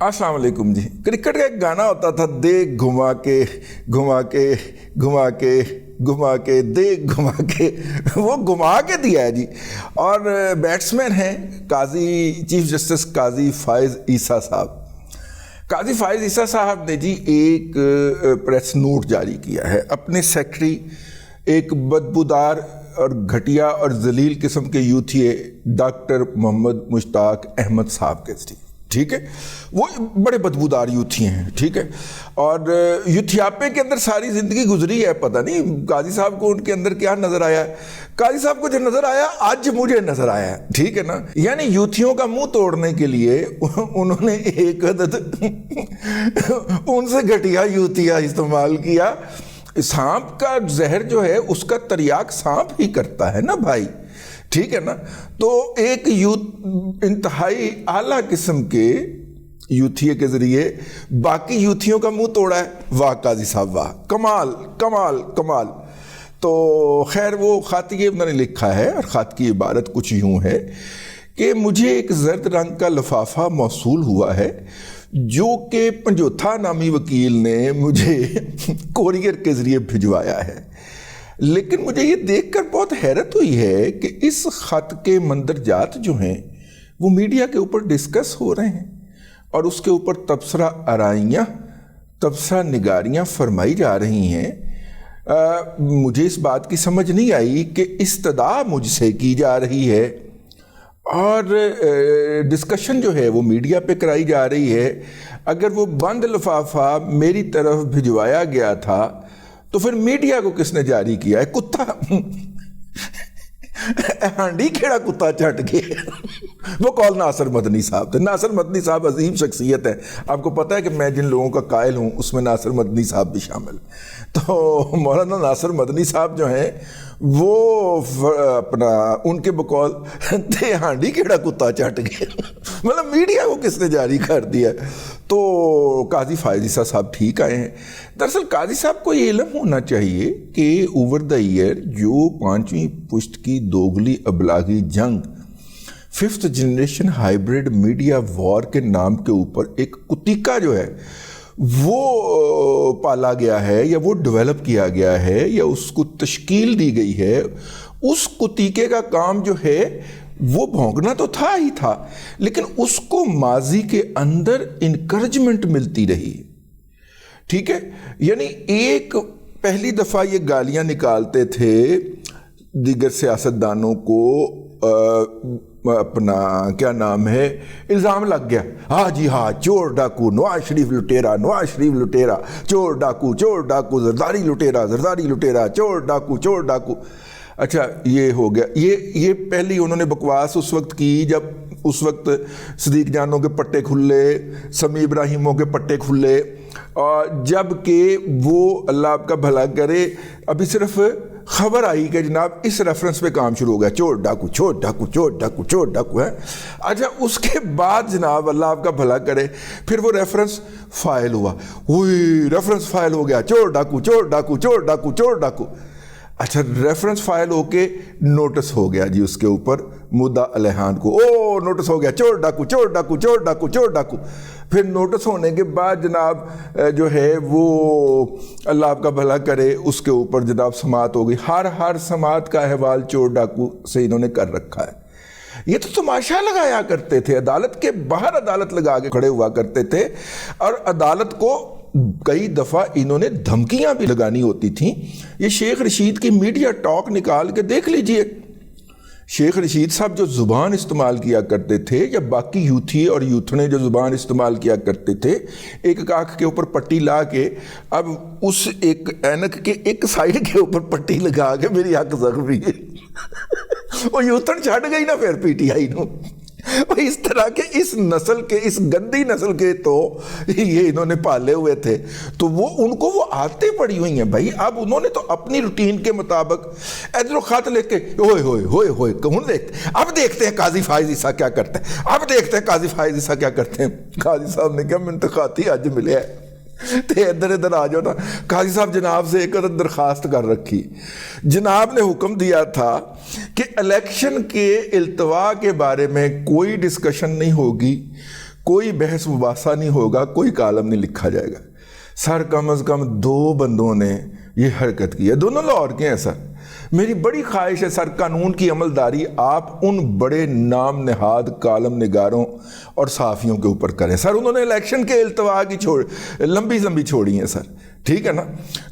السلام علیکم جی. کرکٹ کا ایک گانا ہوتا تھا، دیکھ گھما کے گھما کے گھما کے گھما کے دیکھ گھما کے، وہ گھما کے دیا ہے جی. اور بیٹسمین ہیں قاضی چیف جسٹس قاضی فائز عیسیٰ صاحب. قاضی فائز عیسیٰ صاحب نے جی ایک پریس نوٹ جاری کیا ہے اپنے سیکرٹری، ایک بدبودار اور گھٹیا اور ذلیل قسم کے یوتھیے ڈاکٹر محمد مشتاق احمد صاحب کے ذریعے، ٹھیک ہے. وہ بڑے بدبودار یوتھی ہیں، ٹھیک ہے، اور یوتھیاپے کے اندر ساری زندگی گزری ہے. پتہ نہیں قاضی صاحب کو ان کے اندر کیا نظر آیا ہے. قاضی صاحب کو جو نظر آیا آج مجھے نظر آیا ہے، ٹھیک ہے نا. یعنی یوتھیوں کا منہ توڑنے کے لیے انہوں نے ایک عدد ان سے گھٹیا یوتھیا استعمال کیا. سانپ کا زہر جو ہے اس کا تریاق سانپ ہی کرتا ہے نا بھائی، ٹھیک ہے نا. تو ایک انتہائی اعلیٰ قسم کے یوتھیے کے ذریعے باقی یوتھیوں کا منہ توڑا ہے. واہ قاضی صاحب واہ، کمال کمال کمال. تو خیر وہ خط یہ انہوں نے لکھا ہے، اور خط کی عبارت کچھ یوں ہے کہ مجھے ایک زرد رنگ کا لفافہ موصول ہوا ہے جو کہ پنجوتھا نامی وکیل نے مجھے کوریئر کے ذریعے بھجوایا ہے. لیکن مجھے یہ دیکھ کر بہت حیرت ہوئی ہے کہ اس خط کے مندرجات جو ہیں وہ میڈیا کے اوپر ڈسکس ہو رہے ہیں اور اس کے اوپر تبصرہ آرائیاں، تبصرہ نگاریاں فرمائی جا رہی ہیں. مجھے اس بات کی سمجھ نہیں آئی کہ استدعا مجھ سے کی جا رہی ہے اور ڈسکشن جو ہے وہ میڈیا پہ کرائی جا رہی ہے. اگر وہ بند لفافہ میری طرف بھجوایا گیا تھا تو پھر میڈیا کو کس نے جاری کیا ہے؟ کتا ہانڈی کھیڑا کتا چٹ گیا. وہ کال ناصر مدنی صاحب تھے. ناصر مدنی صاحب عظیم شخصیت ہے. آپ کو پتہ ہے کہ میں جن لوگوں کا قائل ہوں اس میں ناصر مدنی صاحب بھی شامل. تو مولانا ناصر مدنی صاحب جو ہیں وہ اپنا ان کے بقول تھے ہانڈی کیڑا کتا چٹ گیا. مطلب میڈیا کو کس نے جاری کر دیا. تو قاضی فائز عیسیٰ صاحب ٹھیک آئے ہیں. دراصل قاضی صاحب کو یہ علم ہونا چاہیے کہ اوور دا ایئر جو 5ویں پشت کی دوگلی ابلاغی جنگ 5th جنریشن ہائیبریڈ میڈیا وار کے نام کے اوپر ایک کتیکا جو ہے وہ پالا گیا ہے یا وہ ڈیولپ کیا گیا ہے یا اس کو تشکیل دی گئی ہے، اس کتیکے کا کام جو ہے وہ بھونکنا تو تھا ہی تھا، لیکن اس کو ماضی کے اندر انکریجمنٹ ملتی رہی، ٹھیک ہے. یعنی ایک پہلی دفعہ یہ گالیاں نکالتے تھے دیگر سیاستدانوں کو، اپنا کیا نام ہے، الزام لگ گیا، ہاں جی ہاں چور ڈاکو، نواز شریف لٹیرا، نواز شریف لٹیرا، چور ڈاکو، زرداری لٹیرا، زرداری لٹیرا، چور ڈاکو. اچھا یہ ہو گیا. یہ پہلی انہوں نے بکواس اس وقت کی جب اس وقت صدیق جانوں کے پٹے کھلے، سمیع ابراہیموں کے پٹے کھلے، اور جب کہ وہ اللہ آپ کا بھلا کرے ابھی صرف خبر آئی کہ جناب اس ریفرنس پہ کام شروع ہو گیا، چور ڈاکو ہے. اچھا اس کے بعد جناب اللہ آپ کا بھلا کرے پھر وہ ریفرنس فائل ہوا، ریفرنس فائل ہو گیا، چور ڈاکو. اچھا ریفرنس فائل ہو کے نوٹس ہو گیا جی اس کے اوپر مدعا علیحان کو، نوٹس ہو گیا چور ڈاکو. پھر نوٹس ہونے کے بعد جناب جو ہے وہ اللہ آپ کا بھلا کرے اس کے اوپر جناب سماعت ہو گئی. ہر سماعت کا احوال چور ڈاکو سے انہوں نے کر رکھا ہے. یہ تو تماشا لگایا کرتے تھے، عدالت کے باہر عدالت لگا کے کھڑے ہوا کرتے تھے، اور عدالت کو کئی دفعہ انہوں نے دھمکیاں بھی لگانی ہوتی تھیں. یہ شیخ رشید کی میڈیا ٹاک نکال کے دیکھ لیجئے. شیخ رشید صاحب جو زبان استعمال کیا کرتے تھے یا باقی یوتھی اور یوتھنے جو زبان استعمال کیا کرتے تھے، ایک آنکھ کے اوپر پٹی لا کے اب اس ایک اینک کے ایک سائیڈ کے اوپر پٹی لگا کے میری آنکھ زخمی ہے. وہ یوتھن چھڑ گئی نا پھر پی ٹی آئی نو. اس طرح کے اس نسل کے، اس گندی نسل کے تو یہ انہوں نے پالے ہوئے تھے، تو وہ ان کو وہ عادتیں پڑی ہوئی ہیں بھائی. اب انہوں نے تو اپنی روٹین کے مطابق ادھر خط لکھ کے ہوئے کون دیکھتے. اب دیکھتے ہیں قاضی فائز عیسیٰ کیا کرتے ہیں. قاضی صاحب نے کہا منتخاتی اج ملے ہے تے ادھر آ جاؤ نا. قاضی صاحب جناب سے ایک عدد درخواست کر رکھی. جناب نے حکم دیا تھا کہ الیکشن کے التوا کے بارے میں کوئی ڈسکشن نہیں ہوگی، کوئی بحث مباحثہ نہیں ہوگا, کوئی کالم نہیں لکھا جائے گا. سر کم از کم 2 بندوں نے یہ حرکت کی ہے, دونوں لاہور کے ہیں سر. میری بڑی خواہش ہے سر, قانون کی عملداری آپ ان بڑے نام نہاد کالم نگاروں اور صحافیوں کے اوپر کریں سر. انہوں نے الیکشن کے التوا کی لمبی چھوڑی ہیں سر, ٹھیک ہے نا,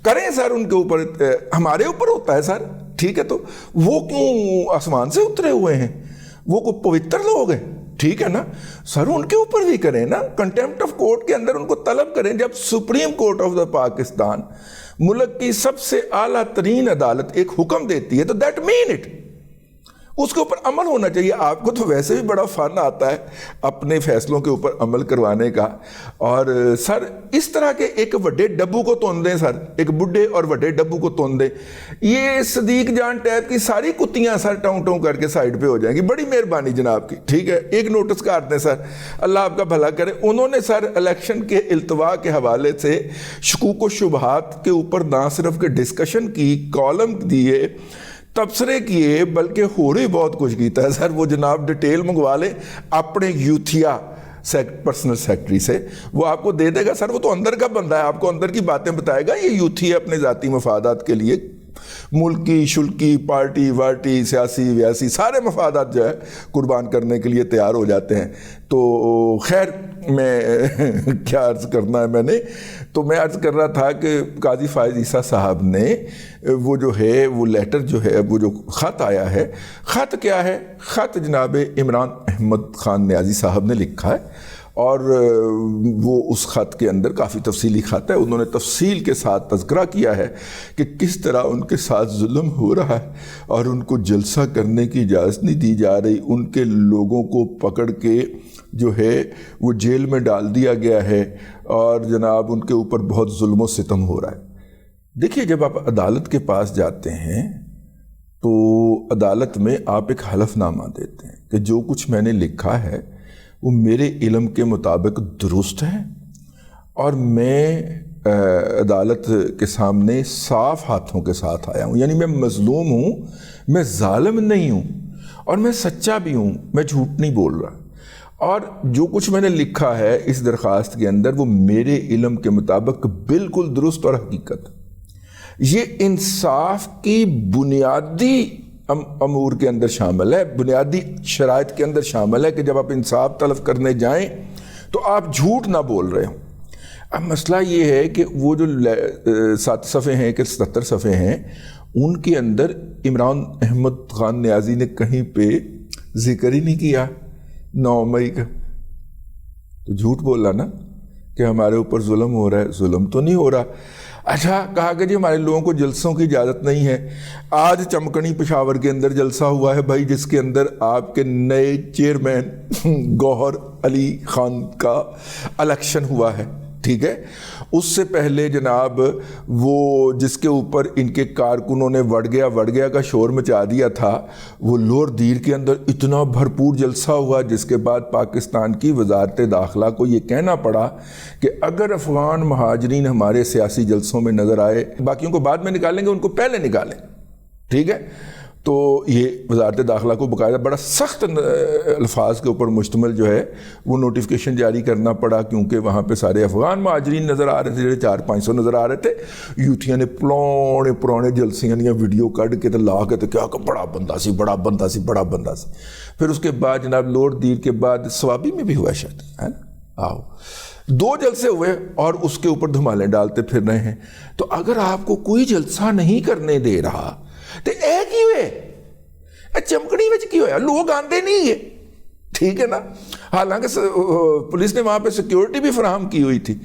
کریں سر ان کے اوپر. ہمارے اوپر ہوتا ہے سر, ٹھیک ہے, تو وہ کیوں آسمان سے اترے ہوئے ہیں, وہ کوئی پوتر لوگ ہیں, ٹھیک ہے نا سر, ان کے اوپر بھی کریں نا. کنٹیمپٹ آف کورٹ کے اندر ان کو طلب کریں. جب supreme court of the Pakistan ملک کی سب سے اعلیٰ ترین عدالت ایک حکم دیتی ہے تو دیٹ مین اٹ, اس کے اوپر عمل ہونا چاہیے. آپ کو تو ویسے بھی بڑا فن آتا ہے اپنے فیصلوں کے اوپر عمل کروانے کا. اور سر اس طرح کے ایک بڑے ڈبو کو تون دیں سر, ایک بڈھے اور بڑے ڈبو کو تون دیں. یہ صدیق جان ٹیپ کی ساری کتیاں سر ٹاؤں ٹاؤں کر کے سائڈ پہ ہو جائیں گی. بڑی مہربانی جناب کی, ٹھیک ہے, ایک نوٹس کاٹ دیں سر, اللہ آپ کا بھلا کرے. انہوں نے سر الیکشن کے التوا کے حوالے سے شکوک و شبہات کے اوپر نہ صرف کہ ڈسکشن کی, کالم دیے, تبصرے کیے, بلکہ ہو رہی بہت کچھ کیتا ہے سر. وہ جناب ڈیٹیل منگوا لیں اپنے یوتھیا پرسنل سیکٹری سے, وہ آپ کو دے دے گا سر. وہ تو اندر کا بندہ ہے, آپ کو اندر کی باتیں بتائے گا. یہ یوتھی اپنے ذاتی مفادات کے لیے ملکی شلکی پارٹی وارٹی سیاسی ویاسی سارے مفادات جو ہے قربان کرنے کے لیے تیار ہو جاتے ہیں. تو خیر میں کیا عرض کرنا ہے, میں عرض کر رہا تھا کہ قاضی فائز عیسیٰ صاحب نے وہ جو ہے وہ لیٹر جو ہے وہ جو خط آیا ہے, خط کیا ہے, خط جناب عمران احمد خان نیازی صاحب نے لکھا ہے. اور وہ اس خط کے اندر کافی تفصیلی خط ہے. انہوں نے تفصیل کے ساتھ تذکرہ کیا ہے کہ کس طرح ان کے ساتھ ظلم ہو رہا ہے اور ان کو جلسہ کرنے کی اجازت نہیں دی جا رہی. ان کے لوگوں کو پکڑ کے جو ہے وہ جیل میں ڈال دیا گیا ہے اور جناب ان کے اوپر بہت ظلم و ستم ہو رہا ہے. دیکھیے, جب آپ عدالت کے پاس جاتے ہیں تو عدالت میں آپ ایک حلف نامہ دیتے ہیں کہ جو کچھ میں نے لکھا ہے وہ میرے علم کے مطابق درست ہے اور میں عدالت کے سامنے صاف ہاتھوں کے ساتھ آیا ہوں. یعنی میں مظلوم ہوں, میں ظالم نہیں ہوں, اور میں سچا بھی ہوں, میں جھوٹ نہیں بول رہا. اور جو کچھ میں نے لکھا ہے اس درخواست کے اندر وہ میرے علم کے مطابق بالکل درست اور حقیقت. یہ انصاف کی بنیادی امور کے اندر شامل ہے, بنیادی شرائط کے اندر شامل ہے کہ جب آپ انصاف طلب کرنے جائیں تو آپ جھوٹ نہ بول رہے ہوں. اب مسئلہ یہ ہے کہ وہ جو 7 صفحے ہیں کہ 77 صفحے ہیں ان کے اندر عمران احمد خان نیازی نے کہیں پہ ذکر ہی نہیں کیا 9 مئی کا. تو جھوٹ بولا نا کہ ہمارے اوپر ظلم ہو رہا ہے. ظلم تو نہیں ہو رہا. اچھا کہا کہ جی ہمارے لوگوں کو جلسوں کی اجازت نہیں ہے. آج چمکنی پشاور کے اندر جلسہ ہوا ہے بھائی, جس کے اندر آپ کے نئے چیئرمین گوہر علی خان کا الیکشن ہوا ہے, ٹھیک ہے. اس سے پہلے جناب وہ جس کے اوپر ان کے کارکنوں نے وڑ گیا کا شور مچا دیا تھا, وہ لور دیر کے اندر اتنا بھرپور جلسہ ہوا جس کے بعد پاکستان کی وزارت داخلہ کو یہ کہنا پڑا کہ اگر افغان مہاجرین ہمارے سیاسی جلسوں میں نظر آئے, باقیوں کو بعد میں نکالیں گے, ان کو پہلے نکالیں, ٹھیک ہے. تو یہ وزارت داخلہ کو باقاعدہ بڑا سخت الفاظ کے اوپر مشتمل جو ہے وہ نوٹیفیکیشن جاری کرنا پڑا, کیونکہ وہاں پہ سارے افغان مہاجرین نظر آ رہے تھے, جڑے 400-500 نظر آ رہے تھے. یوتھیاں نے پرانے جلسیاں دیا ویڈیو کٹ کے تو لا کے تو کیا کہ بڑا بندہ سی. پھر اس کے بعد جناب لوڈ دیر کے بعد سوابی میں بھی ہوا شاید, ہے نا, 2 جلسے ہوئے اور اس کے اوپر دھمالیں ڈالتے پھر رہے ہیں. تو اگر آپ کو کوئی جلسہ نہیں کرنے دے رہا تو کی ہوئے چمکڑی وچ کی ہویا, لوگ آندے نہیں ہے, ٹھیک ہے نا. حالانکہ پولیس نے وہاں پہ سیکیورٹی بھی فراہم کی ہوئی تھی,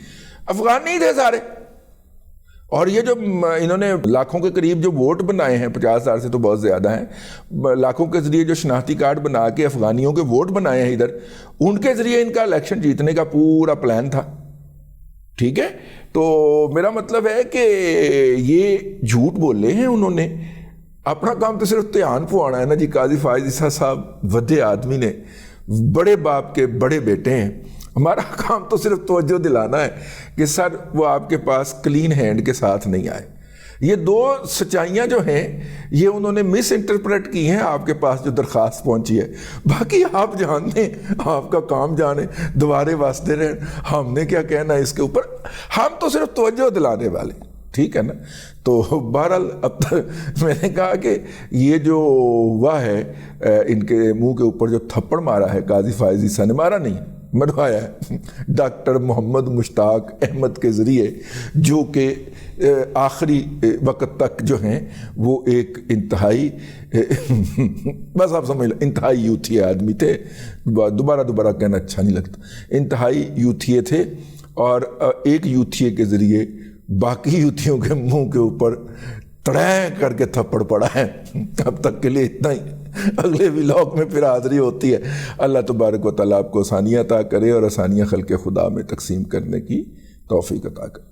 افغان نہیں تھے سارے. اور یہ جو انہوں نے لاکھوں کے قریب جو ووٹ بنائے ہیں, 50,000 سے تو بہت زیادہ ہیں, لاکھوں کے ذریعے جو شناختی کارڈ بنا کے افغانیوں کے ووٹ بنائے ہیں ادھر, ان کے ذریعے ان کا الیکشن جیتنے کا پورا پلان تھا, ٹھیک ہے. تو میرا مطلب ہے کہ یہ جھوٹ بولے ہیں انہوں نے. اپنا کام تو صرف دھیان پوانا ہے نا جی. قاضی فائز عیسیٰ صاحب ودے آدمی نے, بڑے باپ کے بڑے بیٹے ہیں. ہمارا کام تو صرف توجہ دلانا ہے کہ سر وہ آپ کے پاس کلین ہینڈ کے ساتھ نہیں آئے. یہ دو سچائیاں جو ہیں یہ انہوں نے مس انٹرپریٹ کی ہیں آپ کے پاس جو درخواست پہنچی ہے. باقی آپ جانتے ہیں، آپ کا کام جانے، دوبارے واسطے رہیں، ہم نے کیا کہنا ہے اس کے اوپر. ہم تو صرف توجہ دلانے والے، ٹھیک ہے نا. تو بہرحال اب تک میں نے کہا کہ یہ جو ہوا ہے ان کے منہ کے اوپر جو تھپڑ مارا ہے قاضی فائز عیسیٰ نے، مارا نہیں مروایا ہے ڈاکٹر محمد مشتاق احمد کے ذریعے، جو کہ آخری وقت تک جو ہیں وہ ایک انتہائی بس آپ سمجھ لیں انتہائی یوتھیے آدمی تھے. دوبارہ کہنا اچھا نہیں لگتا. انتہائی یوتھیے تھے اور ایک یوتھیے کے ذریعے باقی یوتھیوں کے منہ کے اوپر تڑیں کر کے تھپڑ پڑا ہے. اب تک کے لیے اتنا ہی. اگلے ولاگ میں پھر حاضری ہوتی ہے. اللہ تبارک و تعالیٰ آپ کو آسانیاں عطا کرے اور آسانیاں خلق خدا میں تقسیم کرنے کی توفیق عطا کرے.